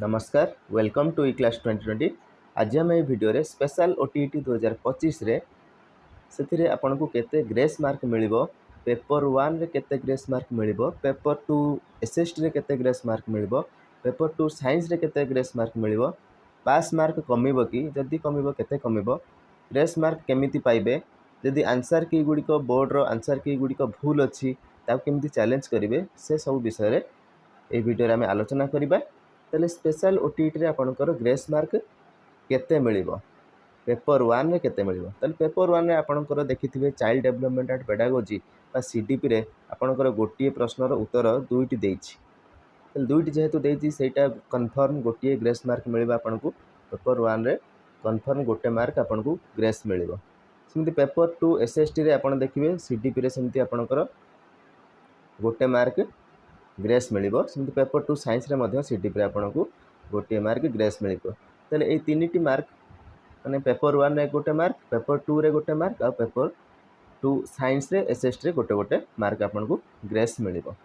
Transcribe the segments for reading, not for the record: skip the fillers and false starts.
नमस्कार welcome to E class 2020। आज आम ये भिडियो स्पेशल ओटीईटी 2025 रे से आपन को केते ग्रेस मार्क मिलिबो, पेपर 1 रे केते ग्रेस मार्क मिलिबो, पेपर 2 एसएसटी रे केते ग्रेस मार्क मिलिबो, पेपर 2 साइंस रे केते ग्रेस मार्क मिलिबो, पास मार्क कमिबो कि जदि कमिबो केते कमिबो, ग्रेस मार्क केमिति पाइबे, जदि आंसर की गुडी को बोर्ड रो आंसर की गुडी को भूल अछि ता केमिति चैलेंज करिवे से सब विषय रे ए भिडियो रे हम आलोचना करिबा। तेल स्पेशल ओटीईटी रे आपनकर ग्रेस मार्क केते मिलिबो, पेपर 1 रे केते मिलिबो। तेल पेपर 1 रे आपनकर देखिथिबे चाइल्ड डेवलपमेंट एंड पेडागोजी बा सीडीपी रे आपनकर गोटिए प्रश्नर उत्तर दुईटी देइछि। तेल दुईटी जेहेतु देइछि सेटा कन्फर्म गोटिए ग्रेस मार्क मिलिबा आपनको पेपर 1 रे कन्फर्म गोटे मार्क आपनको ग्रेस मिलिबो। सेमति पेपर 2 एसएसटी रे आपन देखिबे सीडीपी रे सेमति आपनकर गोटे मार्क ग्रेस मिलिबो। सेमति पेपर 2 साइंस रे मध्य सीडीपी रे आपनको गोटे मार्क ग्रेस मिलिबो। तेल ए तीनटी मार्क माने पेपर 1 रे गोटे मार्क, पेपर 2 रे गोटे मार्क आ पेपर 2 साइंस रे एसएसटी रे गोटे गोटे मार्क आपनको ग्रेस मिलिबो।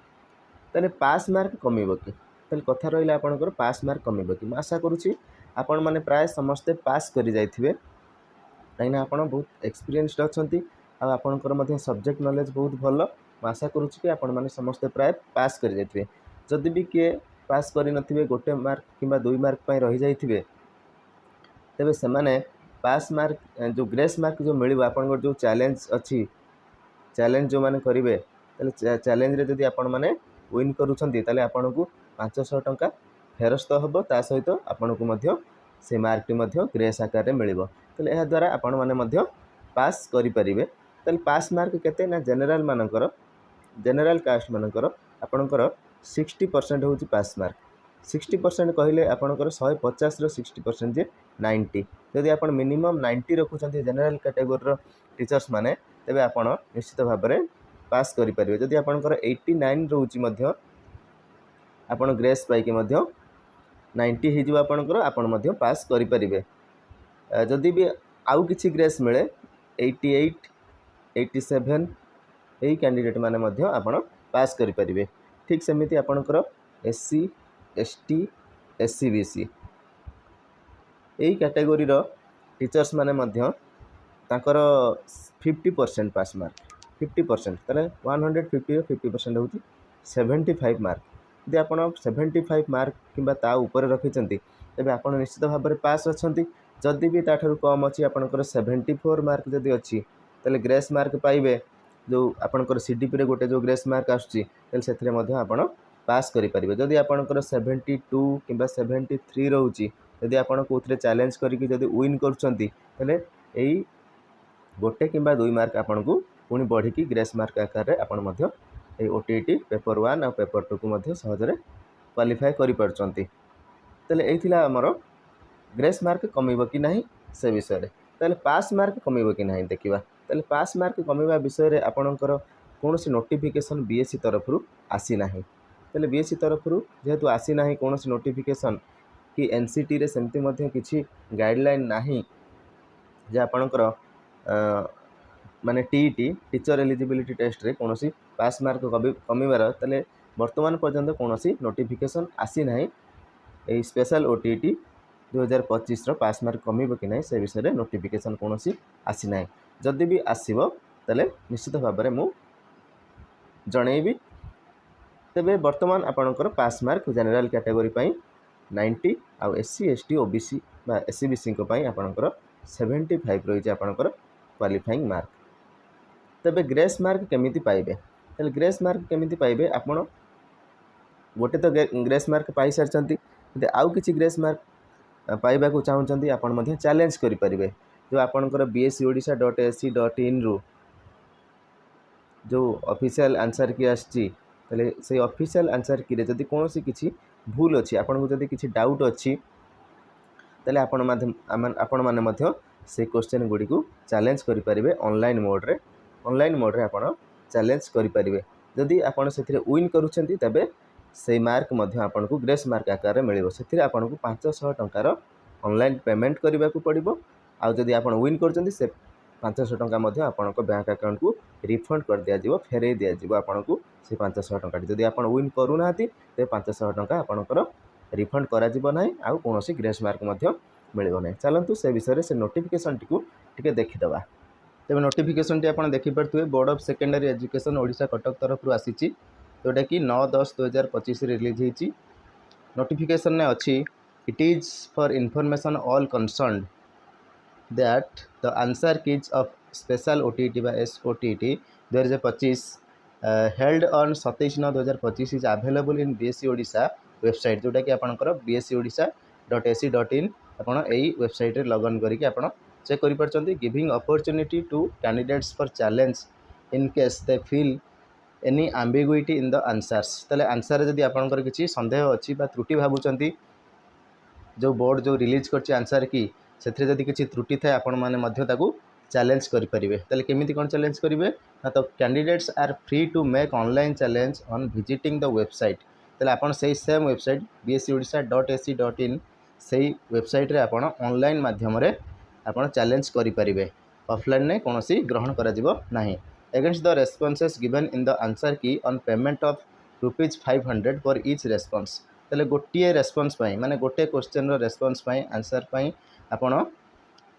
तेल पास मार्क कमिबो कि, तेल कथा रहिला आपनकर पास मार्क कमिबो कि। मैं आशा करूची आपण माने प्राय समस्त पास करि जाइथिबे, काइना आपण बहुत एक्सपीरियंस्ड अछंती आ आपनकर मध्य सब्जेक्ट नॉलेज बहुत भलो। मैं आशा करूची कि आपण माने समस्त प्राय पास करि जाइथिबे। जदि भी के पास करि नथिबे गोटे मार्क किंबा 2 मार्क पय रहि जाइथिबे, तेबे से माने पास मार्क जो ग्रेस मार्क जो मिलिबो आपनकर जो चैलेंज अछि, चैलेंज जो माने करिवे तले चैलेंज रे जदि आपण माने विन करूछंती तले आपनको 500 टंका फेरस्त हबो, ता सहित आपनको मध्य से मार्क टी मध्य ग्रेस आकार रे मिलिबो। तले एहा द्वारा आपण माने मध्य पास करि परिबे। तले पास मार्क केते ना जनरल मानकर, जनरल कास्ट मानकर आपनकर 60% होची पास मार्क। 60% कहले आपनकर 150 रो 60% जे 90। यदि आपण मिनिमम 90 रखुछंती जनरल कैटेगरी रो टीचर्स माने, तेबे आपण निश्चित भाव में पास करि परिबे। जदि आपनकर 89 रहउची मध्य आपण ग्रेस पाई के मध्य 90 हि जिवो आपनकर, आपण मध्य पास करि परिबे। जदि भी आउ किछि ग्रेस मिले 88 87 एही कैंडिडेट माने मध्य आपण पास करि परिबे। ठीक सेमिति आपनकर एससी एसटी एससी बीसी एही कैटेगरी रो टीचर्स माने मध्य ताकर 50% पास मार्क, 50% तले 150 रो 50% होची 75 मार्क। यदि आपण 75 मार्क किंबा ता ऊपर रखिचंती तबे आपण निश्चित भाव में पास अछंती। जदि भी ताठर कम अछि आपनकर 74 मार्क जदि अछि तले ग्रेस मार्क पाइबे। जो आपनकर सीडीपी रे गोटे जो ग्रेस मार्क आछी तले सेथरे मध्य आपण पास करि परिबे। जदि आपनकर 72 किंबा 73 रहउची, यदि आपण कोथरे चैलेंज करिकि जदि विन करछंती तले एई गोटे किंबा 2 मार्क आपनको पुनी बढ़ी की ग्रेस मार्क आकार रे आपण मध्य ए ओटीईटी पेपर 1 आ पेपर 2 को मध्य सहज रे क्वालिफाई करि परछंती। तले एथिला हमर ग्रेस मार्क कमिबो कि नाही से विषय रे। तले पास मार्क कमिबो कि नाही देखिबा। तले पास मार्क कमिबा विषय रे आपणकर कोनोसी नोटिफिकेशन बीएससी तरफरु आसी नाही। तले बीएससी तरफरु जेहेतु आसी नाही कोनोसी नोटिफिकेशन कि एनसीटी रे सेमति मध्य किछि गाइडलाइन नाही जे आपणकर माने टीईटी टीचर एलिजिबिलिटी टेस्ट रे कोनोसी पास मार्क कमिबार तले वर्तमान पर्यंत कोनोसी नोटिफिकेशन आसी नाही। ए स्पेशल ओटीईटी 2025 रो पास मार्क कमिबो कि नाही से विषय रे नोटिफिकेशन कोनोसी आसी नाही। जदि भी आसीबो तले निश्चित भाव में मु जणैबी। तेबे वर्तमान आपणकर पास मार्क जनरल कैटेगरी पई 90 आ एससी एसटी ओबीसी बा एससी बीसी को पई आपणकर 75 रही आपणकर क्वालिफाइंग मार्क। तेबे ग्रेस मार्क केमिति पाइबे, तले ग्रेस मार्क केमिति पाइबे आपण गोटे तो ग्रेस मार्क पाई सारचंती। यदि आउ किछि ग्रेस मार्क पाइबा को चाहउचंती आपण मध्ये चैलेंज करि परिबे। जो आपणकर bsodisha.ac.in रु जो ऑफिशियल आंसर की आछि तले से ऑफिशियल आंसर की रे जदि कोनोसी किछि भूल अछि, आपण को जदि किछि डाउट अछि तले आपण माने मध्य से क्वेश्चन गुडी को चैलेंज करि परिबे ऑनलाइन मोड रे। ऑनलाइन मोड रे आपण चैलेंज करि परिबे। जदि आपण सेथिरे विन करूछंती तबे से मार्क मध्य आपण को ग्रेस मार्क आकार रे मिलिबो। सेथिरे आपण को 500 टंकार ऑनलाइन पेमेंट करिबा को पड़िबो। आ जदि आपण विन करछंती से 500 टंका मध्य आपण को बैंक अकाउंट को रिफंड कर दिया जिवो, फेरै दिया जिवो आपण को से 500 टंका। जदि आपण विन करू नाहती ते 500 टंका आपणकर रिफंड कराजिबो नाही आउ कोनोसी ग्रेस मार्क मध्य मिलिबो नाही। चलंतु से विषय से नोटिफिकेशन टी को टिके देखिदबा। तेज नोटिफिकेशन टी आपन देखि परथुए board of secondary education Odisha Cuttack तरफ आसीची जोटा कि 9/10/2025 रिलीज होती। नोटिफिकेशन ने अच्छी it is for information all concerned that the answer keys of special OTT बा SOTT 2025 held on 27/9/2025 is available in BSc Odisha website जोटा कि आपनकर bscodisha.ac.in आपण एई वेबसाइट रे लॉगिन करिक आपण चेक करि परचंती giving opportunity to candidates for challenge in case they feel any ambiguity in the answers. ताले आंसर जदि आपनकर किछि संदेह अछि बा त्रुटि भाबुचंती जो बोर्ड जो रिलीज करछि आंसर की सेथरे जदि किछि त्रुटि थाए आपण माने मध्य ताकू चैलेंज करि परिबे। ताले केमिति कोन चैलेंज करिवे ना तो candidates are free to make online challenge on visiting the website. ताले आपण सेही सेम वेबसाइट bscodisha.ac.in सेही वेबसाइट रे आपण ऑनलाइन माध्यम रे आपण चैलेंज करि परिबे। ऑफलाइन ने कोनोसी ग्रहण करा जिवो नाही। Against the responses given in the answer key on payment of ₹500 for each response. ताले गोटे रेस्पॉन्स पाई माने गोटे क्वेश्चन रो रेस्पॉन्स पाई आंसर पाई आपण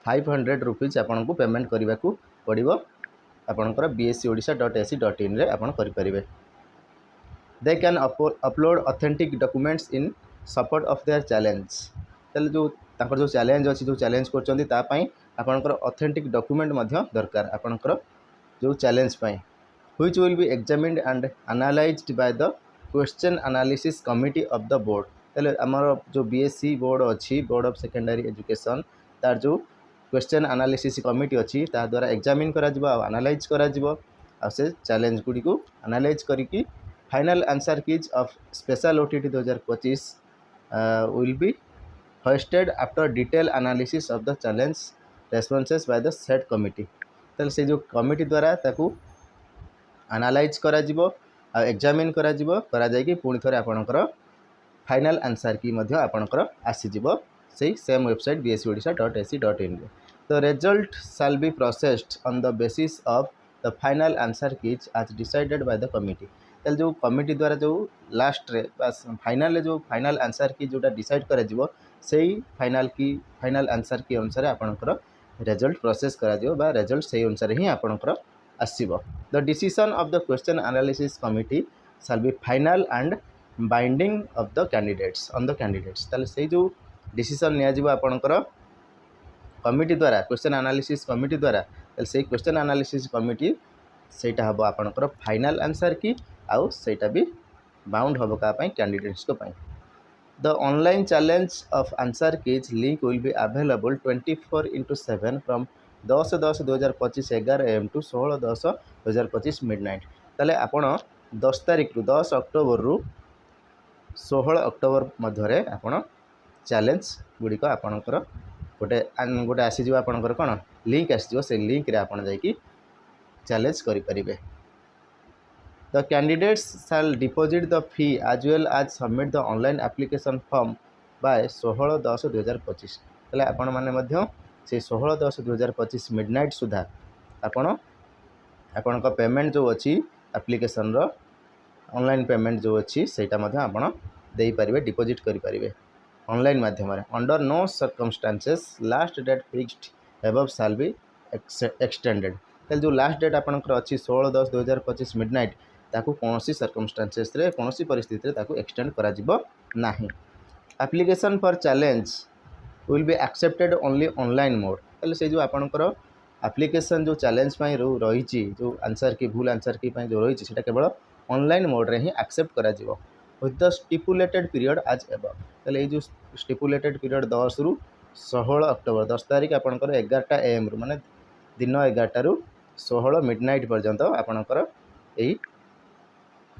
₹500 आपन को पेमेंट करबा को पड़िबो। आपनकर bscodisha.ac.in रे आपन करि परिबे। They can upload authentic documents in support of their challenge. ताले जो ताकर जो चैलेंज अछि जो चैलेंज करचंदी ता पाई आपनकर ऑथेंटिक डॉक्यूमेंट मध्य दरकार आपनकर जो challenge pi which will be examined and analysed by the question analysis committee of the board. ताले हमर जो BSc बोर्ड अछि बोर्ड ऑफ सेकेंडरी एजुकेशन तार जो क्वेश्चन एनालिसिस कमिटी अछि ता द्वारा एग्जामिन करा जिवो एनालाइज करा जिवो आ से चैलेंज गुडी को एनालाइज करिकि final answer keys of special OTT 2025 will be hosted after detail analysis of the challenge responses by the set committee. ताले से जो कमिटी द्वारा ताकू एनालाइज करा जिवो आ एग्जामिन करा जिवो करा जाय कि पुनी थरे आपनकर फाइनल आंसर की मध्य आपनकर आसी जिवो सेही सेम वेबसाइट bscodisha.ac.in रे। The result shall be processed on the basis of the final answer keys as decided by the committee. ताले जो कमिटी द्वारा जो लास्ट रे बस फाइनल रे जो फाइनल आंसर की जोटा डिसाइड करा जिवो सेही फाइनल आंसर की अनुसार आपनकर रिजल्ट प्रोसेस करा जिवो बा रिजल्ट सेही अनुसार ही आपनकर आसीबो। The decision of the question analysis committee shall be final and binding of the candidates on the candidates. ताले सेही जो डिसीजन निया जिवो आपनकर कमिटी द्वारा क्वेश्चन एनालिसिस कमिटी द्वारा ताले सेही क्वेश्चन एनालिसिस कमिटी सेटा हबो आपनकर फाइनल आंसर की आउ सेटा भी बाउंड हबो का पई कैंडिडेट्स को पई। The online challenge of answer keys link will be available 24/7 from 10/10/2025 11 AM to 16/10/2025 midnight. ताले आपण 10 तारिख रु 10 अक्टोबर रु 16 अक्टोबर मध्य आपण चैलेंज गुडी को आपनकर गोटे गोटे आसी जिवो आपनकर कोन लिंक आसी जिवो से लिंक रे आपण जाई कि चैलेंज करि परिबे। The candidates shall deposit the fee as well as submit the online application form by 16/10/2025। ताले आपण माने मध्य से 16/10/2025 मिडनाइट सुधा आपण आपनका पेमेंट जो अछि एप्लिकेशन रो ऑनलाइन पेमेंट जो अछि सेटा मध्य आपण देई परिबे डिपॉजिट करि परिबे ऑनलाइन माध्यम रे। Under no circumstances last date fixed above shall be extended. ताले जो लास्ट डेट आपनकर अछि 16/10/2025 मिडनाइट ताकू कोनोसी सर्कमस्टेंसेस रे कोनोसी परिस्थिति रे ताकू एक्सटेंड करा जिवो नाही। Application for challenge will be accepted only online mode. ताले से जो आपनकर एप्लिकेशन जो चैलेंज पई रही जो आंसर की भूल आंसर की पई जो रही सेटा केवल ऑनलाइन मोड रे ही एक्सेप्ट करा जिवो with the stipulated period as above. ताले जो स्टिपुलेटेड पीरियड 10 रु 16 अक्टोबर 10 तारिख आपनकर 11 AM रु माने दिन 11 रु 16 मिडनाइट पर्यंत आपनकर एई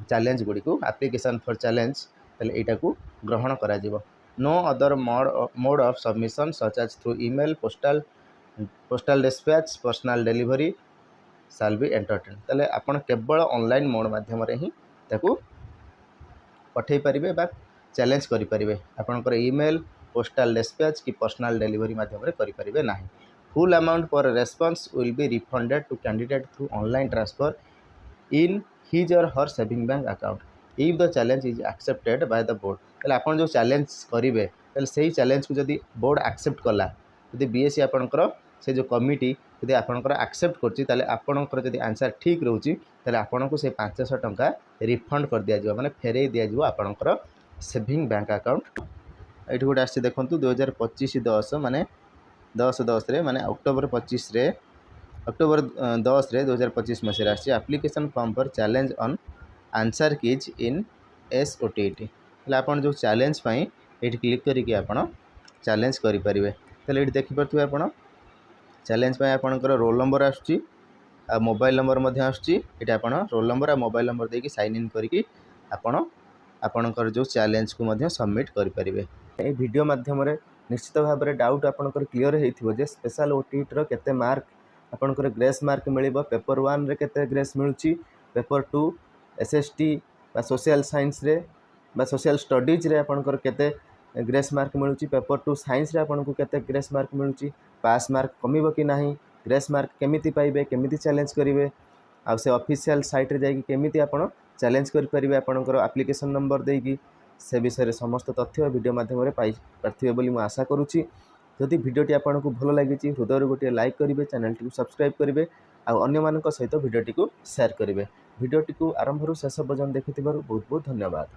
चैलेंज गुडी को एप्लिकेशन फॉर चैलेंज ताले एटा को ग्रहण करा जिवो। No other mode of submission such as through email postal dispatch personal delivery shall be entertain. ताले आपण केवल ऑनलाइन मोड माध्यम रे ही ताकू पठै परिबे बा चैलेंज करि परिबे। आपनकर ईमेल पोस्टल डिस्पैच की पर्सनल डिलीवरी माध्यम रे करि परिबे नाही। Full amount per response will be refunded to candidate through online transfer in his or her saving bank account if the challenge is accepted by the board। ताले आपण जो challenge करेंगे ताले सही चैलेंज को जदि बोर्ड एक्सेप्ट कला जदि बीएससी आपणकर से जो कमिटी जदि आपणकर एक्सेप्ट करछि ताले आपणकर जदि आंसर ठीक रहउछि ताले आपणको से 500 टंका रिफंड कर दिया माने फेरई दिया जिवो आपणकर सेविंग बैंक अकाउंट। एठी गोटे आछि देखंतु 2025-10 माने 10-10 रे माने अक्टोबर 25 रे अक्टोबर 10 रे 2025 मसीह आछि application form for challenge on answer keys in SOTT। आपन जो चैलेंज पाई एठी क्लिक करिके आपन चैलेंज करि परिबे। तले एठी देखि परथुवे आपन चैलेंज पाई आपनकर रोल नंबर आछी आ मोबाइल नंबर मध्ये आछी एठी आपन रोल नंबर आ मोबाइल नंबर देकी साइन इन करिके आपन आपनकर जो चैलेंज को मध्ये सबमिट करि परिबे। ए वीडियो माध्यम रे निश्चित भाव में डाउट आपनकर क्लियर हेइथिबो जे स्पेशल OTT रो केते मार्क आपनकर ग्रेस मार्क मिलिबो पेपर 1 रे केते ग्रेस मिलुची पेपर 2 SST बा सोशल साइंस रे बा सोशल स्टडीज रे आपनकर केते ग्रेस मार्क मिलुची पेपर 2 साइंस रे आपनको केते ग्रेस मार्क मिलुची पास मार्क कमिबो कि नाही ग्रेस मार्क केमिति पाइबे केमिति चैलेंज करिवे आ से ऑफिशियल साइट रे जाई केमिति आपण चैलेंज करि परिबे आपनकर एप्लिकेशन नंबर देकी से विषय समस्त तथ्य वीडियो माध्यम रे पाई पार्थिबे बोली मु आशा करूची। जदि वीडियोटी आपनको भलो लागिची हृदय गोटे लाइक करिवे चैनल टी सब्सक्राइब करिवे आ अन्य मानक सहित वीडियोटी को शेयर करिवे। वीडियोटी को आरंभ रु शेष पर्यंत देखिथिबारु बहुत बहुत धन्यवाद।